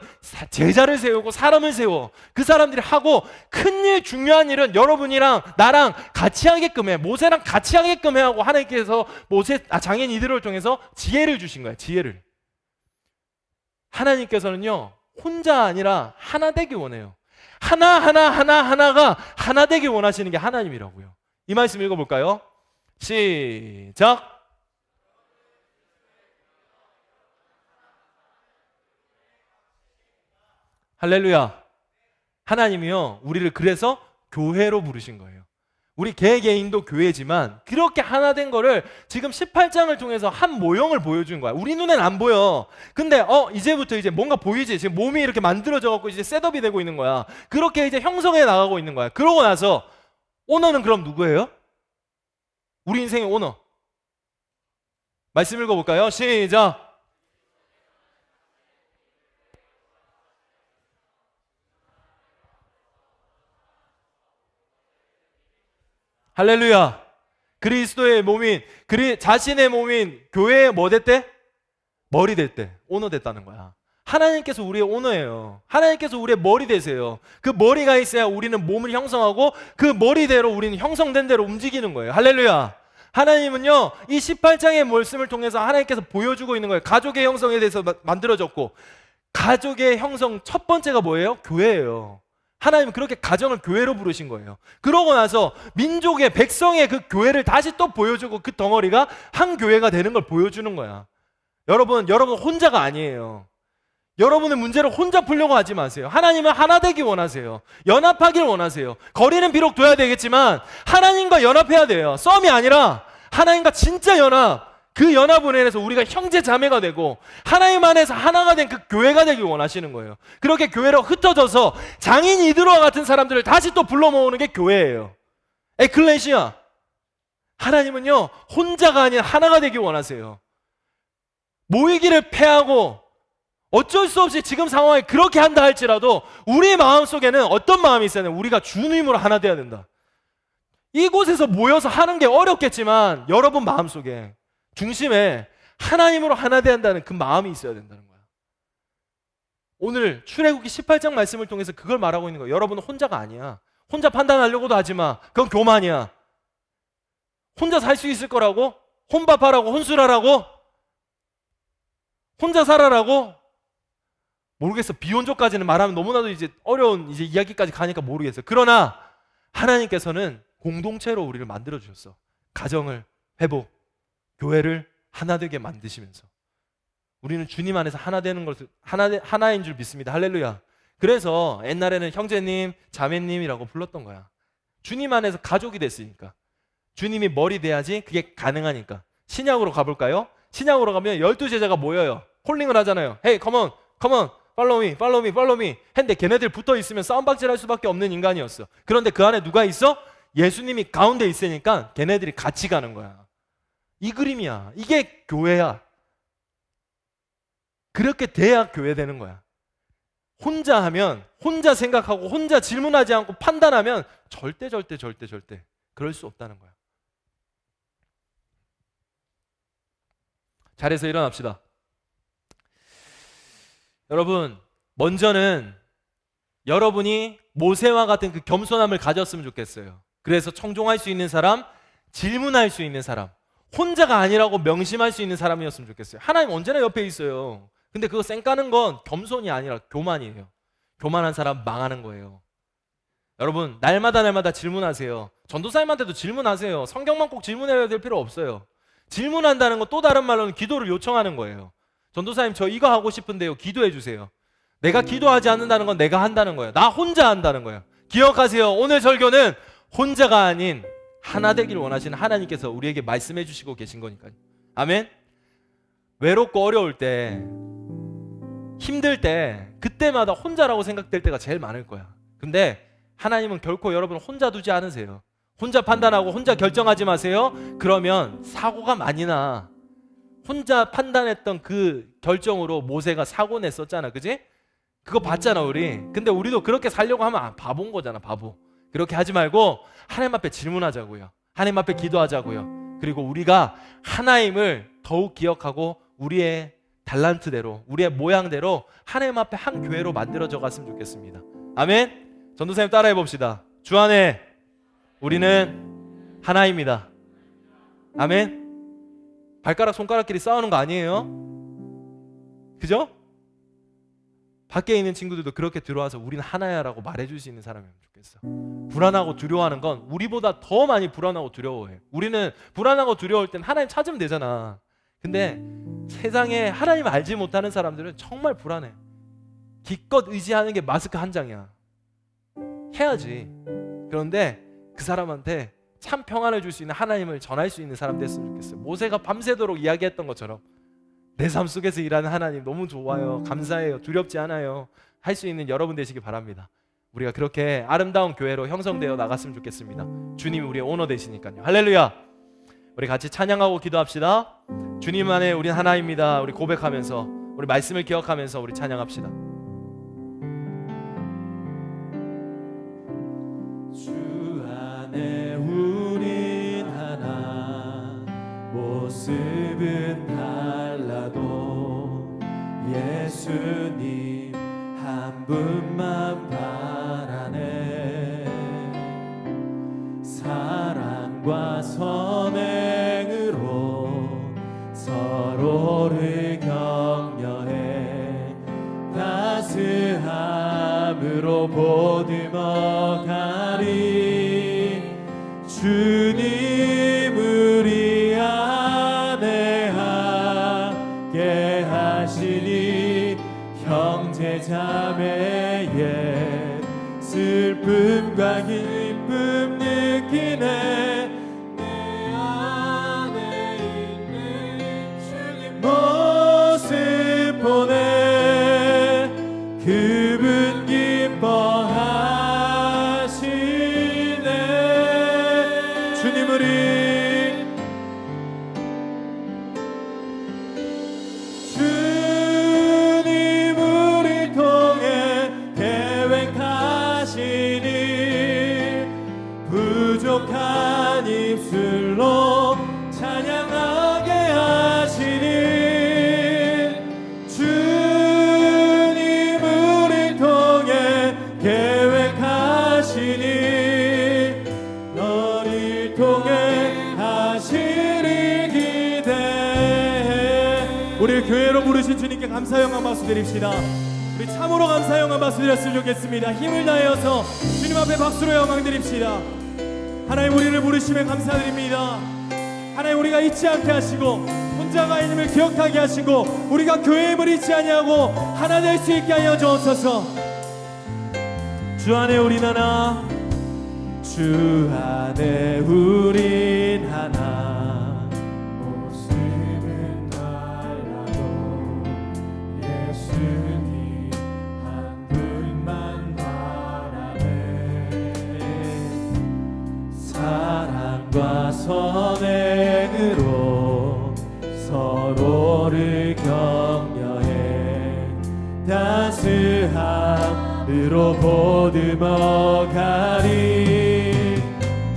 제자를 세우고 사람을 세워. 그 사람들이 하고 큰일, 중요한 일은 여러분이랑 나랑 같이 하게끔 해. 모세랑 같이 하게끔 해 하고 하나님께서 장인 이들을 통해서 지혜를 주신 거야. 지혜를. 하나님께서는요, 혼자 아니라 하나 되기 원해요. 하나가 하나 되기 원하시는 게 하나님이라고요. 이 말씀 읽어볼까요? 시작. 할렐루야. 하나님이요, 우리를 그래서 교회로 부르신 거예요. 우리 개개인도 교회지만 그렇게 하나 된 거를 지금 18장을 통해서 한 모형을 보여준 거야. 우리 눈엔 안 보여. 근데 이제부터 이제 뭔가 보이지. 지금 몸이 이렇게 만들어져 갖고 이제 셋업이 되고 있는 거야. 그렇게 이제 형성해 나가고 있는 거야. 그러고 나서 오너는 그럼 누구예요? 우리 인생의 오너. 말씀 읽어볼까요? 시작. 할렐루야. 그리스도의 몸인, 자신의 몸인 교회의 뭐 됐대? 머리 됐대. 오너 됐다는 거야. 하나님께서 우리의 오너예요. 하나님께서 우리의 머리 되세요. 그 머리가 있어야 우리는 몸을 형성하고 그 머리대로 우리는 형성된 대로 움직이는 거예요. 할렐루야. 하나님은요, 이 18장의 말씀을 통해서 하나님께서 보여주고 있는 거예요. 가족의 형성에 대해서 만들어졌고, 가족의 형성 첫 번째가 뭐예요? 교회예요. 하나님은 그렇게 가정을 교회로 부르신 거예요. 그러고 나서 민족의, 백성의 그 교회를 다시 또 보여주고 그 덩어리가 한 교회가 되는 걸 보여주는 거야. 여러분 혼자가 아니에요. 여러분의 문제를 혼자 풀려고 하지 마세요. 하나님은 하나 되기 원하세요. 연합하길 원하세요. 거리는 비록 둬야 되겠지만 하나님과 연합해야 돼요. 썸이 아니라 하나님과 진짜 연합. 그 연합을 인해서 우리가 형제 자매가 되고 하나님 안에서 하나가 된 그 교회가 되길 원하시는 거예요. 그렇게 교회로 흩어져서 장인 이드로와 같은 사람들을 다시 또 불러 모으는 게 교회예요. 에클레시아. 하나님은요, 혼자가 아닌 하나가 되길 원하세요. 모이기를 패하고 어쩔 수 없이 지금 상황에 그렇게 한다 할지라도 우리 마음속에는 어떤 마음이 있어야 돼요? 우리가 주님으로 하나 돼야 된다. 이곳에서 모여서 하는 게 어렵겠지만 여러분 마음속에 중심에 하나님으로 하나 돼야 한다는 그 마음이 있어야 된다는 거야. 오늘 출애굽기 18장 말씀을 통해서 그걸 말하고 있는 거예요. 여러분은 혼자가 아니야. 혼자 판단하려고도 하지 마. 그건 교만이야. 혼자 살 수 있을 거라고? 혼밥하라고? 혼술하라고? 혼자 살아라고? 모르겠어. 비혼족까지는 말하면 너무나도 이제 어려운 이제 이야기까지 가니까 모르겠어. 그러나 하나님께서는 공동체로 우리를 만들어 주셨어. 가정을 회복, 교회를 하나 되게 만드시면서 우리는 주님 안에서 하나 되는 것을 하나인 줄 믿습니다. 할렐루야. 그래서 옛날에는 형제님, 자매님이라고 불렀던 거야. 주님 안에서 가족이 됐으니까. 주님이 머리 돼야지 그게 가능하니까. 신약으로 가볼까요? 신약으로 가면 12제자가 모여요. 콜링을 하잖아요. Hey, come on, come on, follow me, follow me, follow me. 했는데 걔네들 붙어 있으면 싸움박질할 수밖에 없는 인간이었어. 그런데 그 안에 누가 있어? 예수님이 가운데 있으니까 걔네들이 같이 가는 거야. 이 그림이야. 이게 교회야. 그렇게 돼야 교회 되는 거야. 혼자 하면, 혼자 생각하고 혼자 질문하지 않고 판단하면 절대 그럴 수 없다는 거야. 자리에서 일어납시다. 여러분, 먼저는 여러분이 모세와 같은 그 겸손함을 가졌으면 좋겠어요. 그래서 청종할 수 있는 사람, 질문할 수 있는 사람, 혼자가 아니라고 명심할 수 있는 사람이었으면 좋겠어요. 하나님 언제나 옆에 있어요. 근데 그거 쌩까는 건 겸손이 아니라 교만이에요. 교만한 사람 망하는 거예요. 여러분, 날마다 질문하세요. 전도사님한테도 질문하세요. 성경만 꼭 질문해야 될 필요 없어요. 질문한다는 건 또 다른 말로는 기도를 요청하는 거예요. 전도사님, 저 이거 하고 싶은데요, 기도해 주세요. 내가 기도하지 않는다는 건 내가 한다는 거예요. 나 혼자 한다는 거예요. 기억하세요. 오늘 설교는 혼자가 아닌 하나 되길 원하시는 하나님께서 우리에게 말씀해 주시고 계신 거니까요. 아멘. 외롭고 어려울 때, 힘들 때, 그때마다 혼자라고 생각될 때가 제일 많을 거야. 근데 하나님은 결코 여러분을 혼자 두지 않으세요. 혼자 판단하고 혼자 결정하지 마세요. 그러면 사고가 많이 나. 혼자 판단했던 그 결정으로 모세가 사고 냈었잖아, 그지? 그거 봤잖아 우리. 근데 우리도 그렇게 살려고 하면 바보인 거잖아, 바보. 그렇게 하지 말고 하나님 앞에 질문하자고요. 하나님 앞에 기도하자고요. 그리고 우리가 하나님을 더욱 기억하고 우리의 달란트대로, 우리의 모양대로 하나님 앞에 한 교회로 만들어져 갔으면 좋겠습니다. 아멘. 전도사님 따라해 봅시다. 주 안에 우리는 하나입니다. 아멘. 발가락 손가락끼리 싸우는 거 아니에요? 그죠? 밖에 있는 친구들도 그렇게 들어와서 우리는 하나야 라고 말해줄 수 있는 사람이면 좋겠어. 불안하고 두려워하는 건 우리보다 더 많이 불안하고 두려워해. 우리는 불안하고 두려울 땐 하나님 찾으면 되잖아. 근데 세상에 하나님을 알지 못하는 사람들은 정말 불안해. 기껏 의지하는 게 마스크 한 장이야. 해야지. 그런데 그 사람한테 참 평안을 줄 수 있는 하나님을 전할 수 있는 사람 됐으면 좋겠어요. 모세가 밤새도록 이야기했던 것처럼 내 삶 속에서 일하는 하나님 너무 좋아요. 감사해요. 두렵지 않아요. 할 수 있는 여러분 되시기 바랍니다. 우리가 그렇게 아름다운 교회로 형성되어 나갔으면 좋겠습니다. 주님이 우리의 오너 되시니까요. 할렐루야. 우리 같이 찬양하고 기도합시다. 주님 안에 우린 하나입니다. 우리 고백하면서 우리 말씀을 기억하면서 우리 찬양합시다. 주 안에 우린 하나, 모습은 달라도 예수님 한 분만 바라네. 사랑과 선행으로 서로를 격려해 따스함으로 보듬어 가리. 주님 우리 안에 함께 하시니 형제 자매의 슬픔과 기쁨 느끼네. 내 안에 있는 주님 모습 보내. 그분 기뻐하시네. 주님 우리 통해 계획하시니 부족한 입술로 찬양하게 하시니. 주님 우리 통해 계획하시니 너를 통해 하시리 기대해. 우리 교회로 부르신 주님께 감사 영광 박수 드립시다. 우리 참으로 감사 영광 박수 드렸으면 좋겠습니다. 힘을 다하여서 주님 앞에 박수로 영광 드립시다. 하나님 우리를 부르시면 감사드립니다. 하나님 우리가 잊지 않게 하시고 혼자가 있음을 기억하게 하시고 우리가 교회임을 잊지 아니하고 하나 될 수 있게 하여 주옵소서. 주 안에 우린 하나, 주 안에 우린 하나, 모습은 달라도 예수님 한 분만 바라네. 사랑과 선행으로 서로를 격려해 따스함으로 보듬어 가리.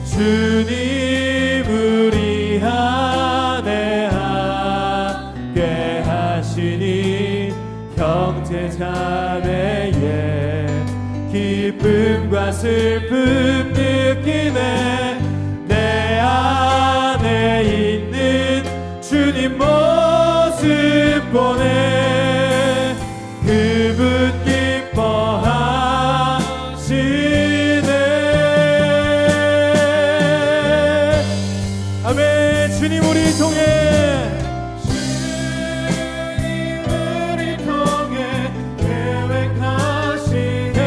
주님 우리 안에 함께 하시니 형제 자매의 기쁨과 슬픔 느끼네. 내 안에 있는 주님 모습 보내. 그분 기뻐하시네. 아멘. 주님 우리 통해, 주님 우리 통해 계획하시니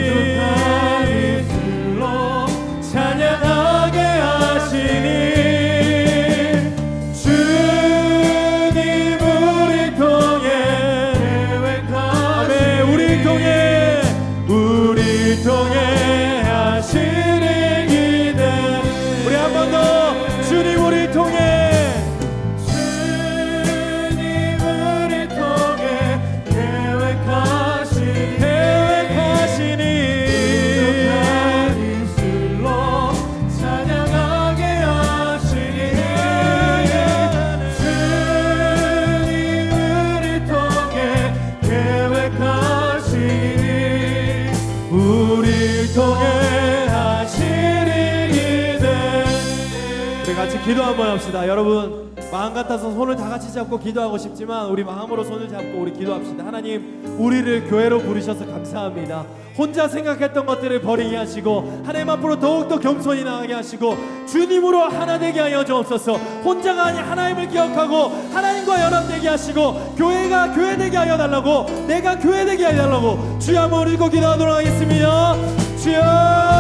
부족한 입술로 찬양하게 하시니. 주님 우리 통해 계획하시니. 아멘. 우리 통해 기도 한번 합시다. 여러분 마음 같아서 손을 다 같이 잡고 기도하고 싶지만 우리 마음으로 손을 잡고 우리 기도합시다. 하나님, 우리를 교회로 부르셔서 감사합니다. 혼자 생각했던 것들을 버리게 하시고 하나님 앞으로 더욱더 겸손히 나가게 하시고 주님으로 하나 되게 하여 주옵소서. 혼자가 아닌 하나님을 기억하고 하나님과 연합되게 하시고 교회가 교회되게 하여 달라고, 내가 교회되게 하여 달라고 주여 한번 읽고 기도하도록 하겠습니다. 주여,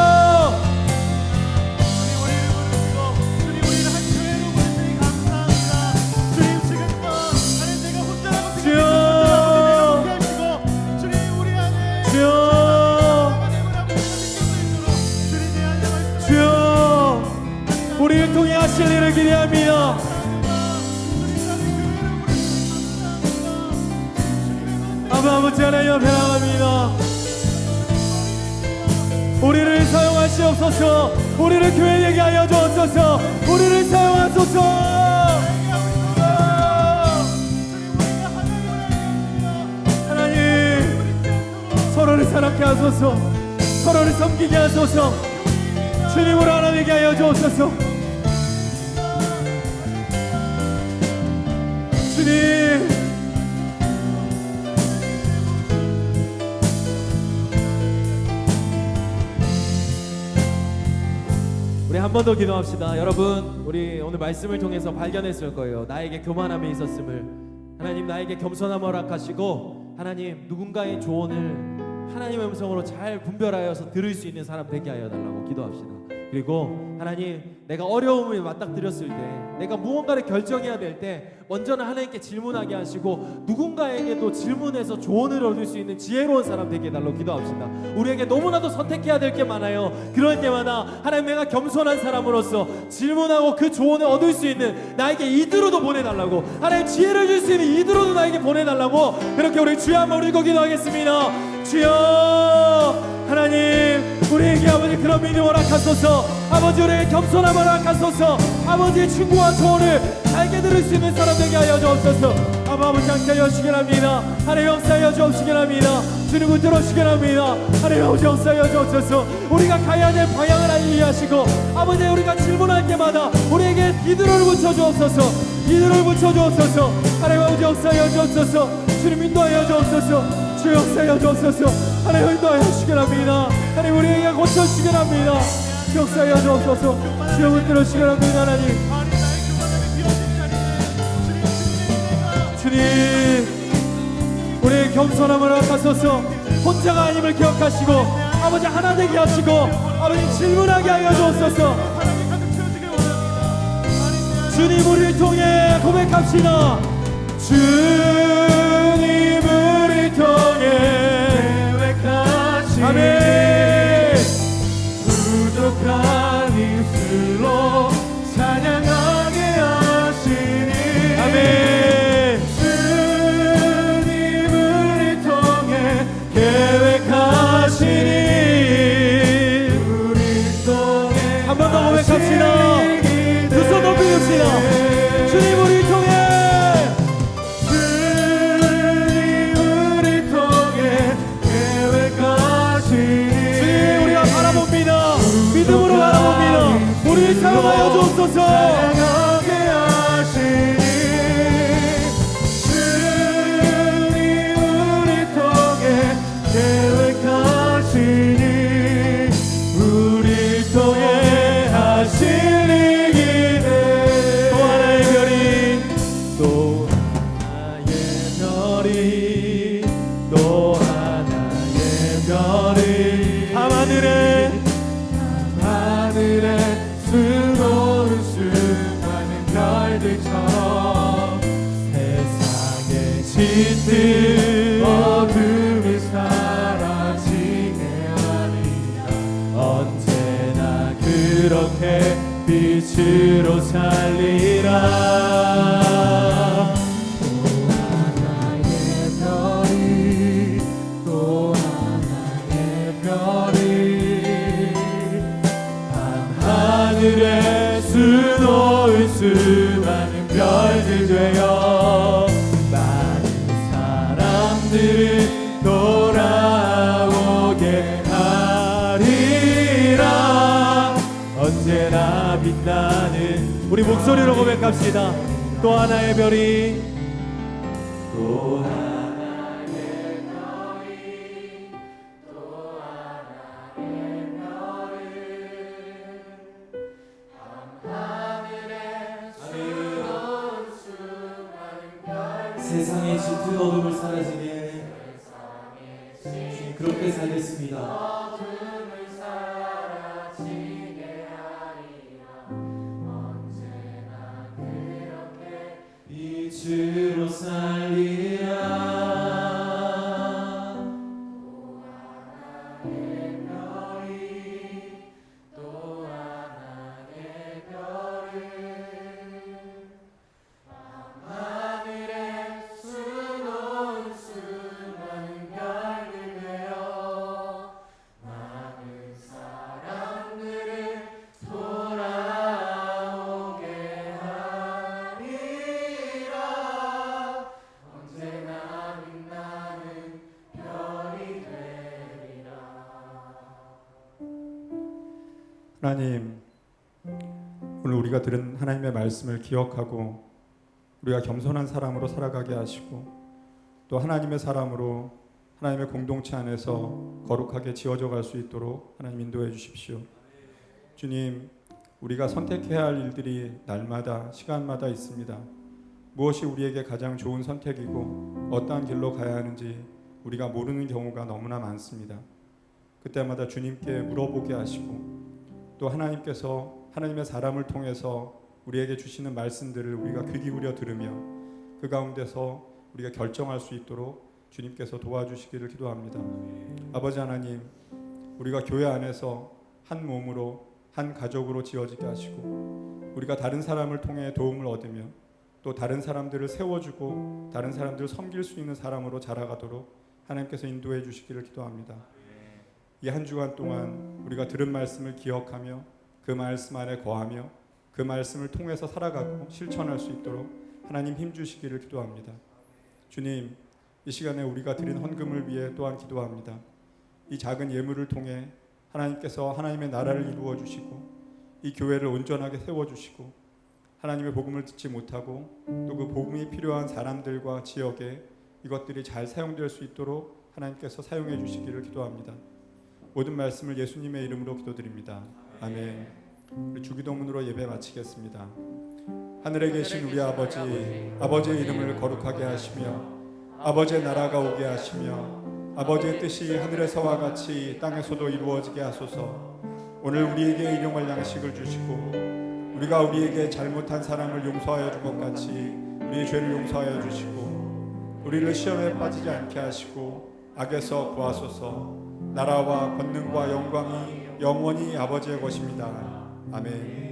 우리를 통해 하실 일을 기대합니다. 아버지 하나님 앞에 나갑니다. 우리를 사용하시옵소서. 우리를 교회되게 하여 주옵소서. 우리를 사용하소서. 하나님, 서로를 사랑케 하소서. 서로를 섬기게 하소서. 주님으로 하나 되게 하여 주옵소서. 주님, 우리 한 번 더 기도합시다. 여러분, 우리 오늘 말씀을 통해서 발견했을 거예요. 나에게 교만함이 있었음을. 하나님, 나에게 겸손함을 허락하시고 하나님, 누군가의 조언을 하나님의 음성으로 잘 분별하여서 들을 수 있는 사람 되게 하여 달라고 기도합시다. 그리고 하나님, 내가 어려움을 맞닥뜨렸을 때, 내가 무언가를 결정해야 될 때 먼저는 하나님께 질문하게 하시고 누군가에게도 질문해서 조언을 얻을 수 있는 지혜로운 사람 되게 해달라고 기도합시다. 우리에게 너무나도 선택해야 될 게 많아요. 그럴 때마다 하나님, 내가 겸손한 사람으로서 질문하고 그 조언을 얻을 수 있는 나에게 이드로도 보내달라고, 하나님 지혜를 줄 수 있는 이드로도 나에게 보내달라고, 그렇게 우리 주여 한번 읽고 기도하겠습니다. 주여, 하나님, 우리에게 아버지 그런 믿음을 허락하소서. 아버지, 우리에게 겸손함을 허락하소서. 아버지의 충고와 조언을 알게 들을 수 있는 사람 되게 하여 주옵소서. 아버지 함께 하여 주시길 합니다. 하나님 역사하여 주옵시길 합니다. 주님 붙들어 주시길 합니다. 하나님 아버지 역사하여 주옵소서. 우리가 가야 될 방향을 알게 하시고 아버지, 우리가 질문할 때마다 우리에게 이들을 붙여주옵소서. 이들을 붙여주옵소서. 하나님 아버지 역사하여 주옵소서. 주님 인도하여 주옵소서. 주 역사하여 주옵소서. 하나님 인도하여 주시길 합니다. 하나님 우리에게 고쳐주시길 합니다. 역사하여 주옵소서. 주여 붙들어 주시길 합니다. 하나님, 주님, 우리의 겸손함을 허락하소서. 혼자가 아님을 기억하시고 아버지 하나 되게 하시고 아버지 질문하게 하여 주옵소서. 주님, 우리를 통해 고백합시다. 주님을 통해 계획하신 아멘. 부족한 입술로 찬양하게 하시니 아멘. 주님을 통해 계획하시니 우리 통해 한 번 더 고백합시다. 두 손 높이 듭시다. 주님, 우리 통해 믿음으로 바라봅니다. 우리를 사용하여 주옵소서. 사랑하게 하시니 주님, 우리 통해 계획하시니 우리 통해 하실 일이기네. 또 하나의 별이, 또 하나의 별이, 또 하나의 별이 밤하늘에 수놓은 수많은 별들처럼 세상에 짙은 어둠이 사라지게 하리라. 언제나 그렇게 빛으로 살리라. 또 하나의 별이, 또 하나의 별이 하늘에 수놓을 수많은 별들 되어 많은 사람들을 돌아오게 하리라. 언제나 빛나는 우리 목소리로 고백합시다. 또 하나의 별이 또 하나의 별이 또 하나의 별을 밤하늘에 수놓은 수많은 별 세상의 짙은 어둠을 사라지게 주님 그렇게 살겠습니다. 빛으로 살리라. 또 하나의 별이 또 하나의 별을 밤하늘에 수놓은 수많은 별들 되어 많은 사람들을 돌아오게 하리라. 언제나 빛나는 별이 되리라. 하나님, 오늘 우리가 들은 하나님의 말씀을 기억하고 우리가 겸손한 사람으로 살아가게 하시고 또 하나님의 사람으로 하나님의 공동체 안에서 거룩하게 지어져 갈 수 있도록 하나님 인도해 주십시오. 주님, 우리가 선택해야 할 일들이 날마다 시간마다 있습니다. 무엇이 우리에게 가장 좋은 선택이고 어떠한 길로 가야 하는지 우리가 모르는 경우가 너무나 많습니다. 그때마다 주님께 물어보게 하시고 또 하나님께서 하나님의 사람을 통해서 우리에게 주시는 말씀들을 우리가 귀 기울여 들으며 그 가운데서 우리가 결정할 수 있도록 주님께서 도와주시기를 기도합니다. 아버지 하나님, 우리가 교회 안에서 한 몸으로 한 가족으로 지어지게 하시고 우리가 다른 사람을 통해 도움을 얻으며 또 다른 사람들을 세워주고 다른 사람들을 섬길 수 있는 사람으로 자라가도록 하나님께서 인도해 주시기를 기도합니다. 이 한 주간 동안 우리가 들은 말씀을 기억하며 그 말씀 안에 거하며 그 말씀을 통해서 살아가고 실천할 수 있도록 하나님 힘주시기를 기도합니다. 주님, 이 시간에 우리가 드린 헌금을 위해 또한 기도합니다. 이 작은 예물을 통해 하나님께서 하나님의 나라를 이루어 주시고 이 교회를 온전하게 세워 주시고 하나님의 복음을 듣지 못하고 또 그 복음이 필요한 사람들과 지역에 이것들이 잘 사용될 수 있도록 하나님께서 사용해 주시기를 기도합니다. 모든 말씀을 예수님의 이름으로 기도드립니다. 아멘. 우리 주기도문으로 예배 마치겠습니다. 하늘에 계신 우리 아버지, 아버지의 이름을 거룩하게 하시며 아버지의 나라가 오게 하시며 아버지의 뜻이 하늘에서와 같이 땅에서도 이루어지게 하소서. 오늘 우리에게 일용할 양식을 주시고 우리가 우리에게 잘못한 사람을 용서하여 준 것 같이 우리의 죄를 용서하여 주시고 우리를 시험에 빠지지 않게 하시고 악에서 구하소서. 나라와 권능과 영광이 영원히 아버지의 것입니다. 아멘.